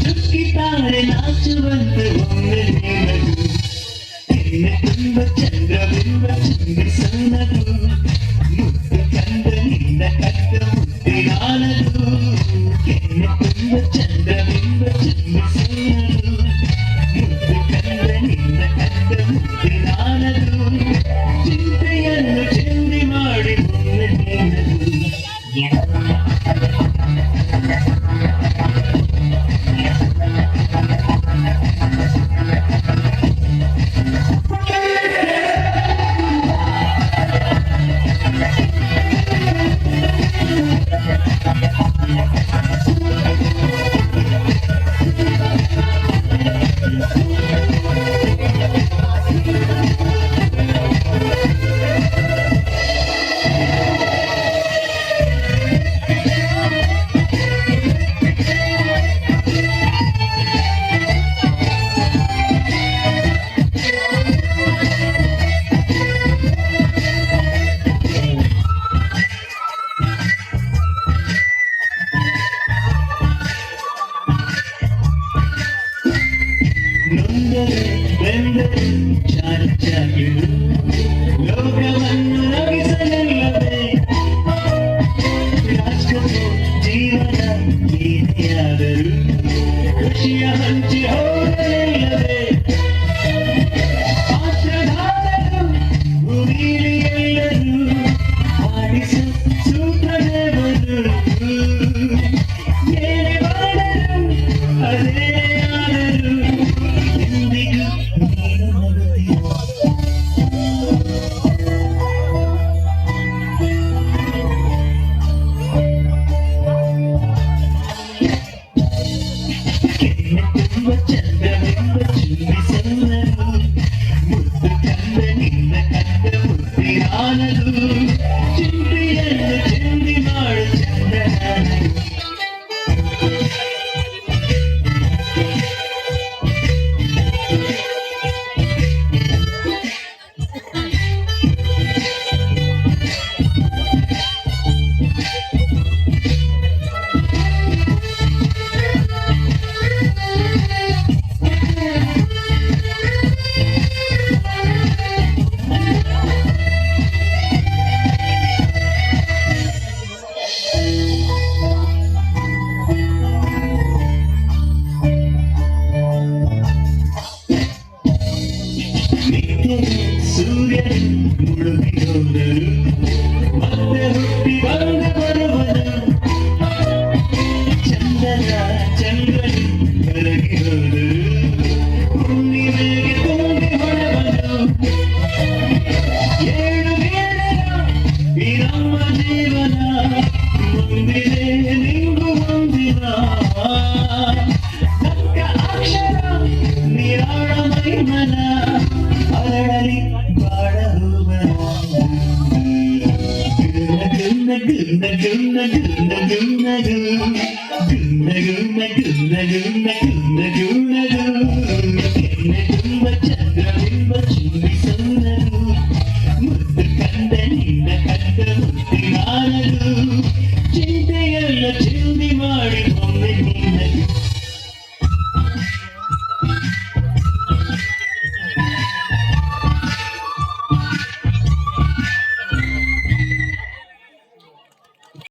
ಚುಕ್ಕಿತಾರೆ ನಾಚುವಂತೆ ಒಮ್ಮೆ ನೀನದು ಕೆನ್ನೆ ತುಂಬ ಚಂದ್ರಬಿಂಬ ಚಿಮ್ಮಿಸನ್ನದು ಮುದ್ದು ಕಂಡ ನಿನ್ನ ಕಟ್ಟ ಮುದ್ದಿನಾನದು ಕೆನ್ನೆ ತುಂಬ ಚಂದ್ರಬಿಂಬ ಚಿಮ್ಮಿಸನ್ನದು ಮುದ್ದು ಕಂಡ ನಿನ್ನ ಕಟ್ಟ ಮುದ್ದಿನಾನದು ಚಿಂತೆಯನ್ನು ಚೆಂದಿ ಮಾಡಿ ಒಮ್ಮೆ ನೀನದು ಲೋಕವನ್ನು ನಗಿಸಲಿಲ್ಲವೇ ರಾಷ್ಟ್ರವು ಜೀವನ ನೀನೆಯಾದರು ಖುಷಿಯ ಹಂಚಿ ಹೋಗಲಿಲ್ಲವೇ ಪಾತ್ರಧಾರರು ಭೂಮಿಲಿ ಎಲ್ಲರೂ ಆಡಿಸ ಸೂತ್ರದೇವರು ಏನೇ ಮಾಡರು ಅದೇ ಆದರು ಎಂದಿಗೂ ಚಂದ್ರಬಿಂಬ ಚುಂಬಿಸನ್ನದು ಮುದ್ದು ಕಂದ ನಿನ್ನ ಕಂದ ಮುದ್ದಿನಾನದು ಚಿಂತೆಯನ್ನು ಚೆಂದಿ ಮಾಡು ಚಂದನಾನದು ಸೂರ್ಯನು ಮುಳುಗಿ ಹೋದರು ಮತ್ತೆ ಹುಟ್ಟಿ ಬಂದ ಬರುವನು ಚಂದನ ಚಂದ್ರನು ಕರಗಿ ಹೋದರು ಹುಣ್ಣಿಮೆಗೆ ತುಂಬಿ ಹೊರಬನು ಏಳು ವೇಳೆಯ ಈ ನಮ್ಮ ಜೀವನ ಮುಂದಿದೆ ನಿಂಗು ಮುಂದಿನ ನಕ್ಕ ಅಕ್ಷರ ನಿರಾಳ ಮೈಮನ ಅರಳಲಿ ಬಾಳ ಗುನ್ನ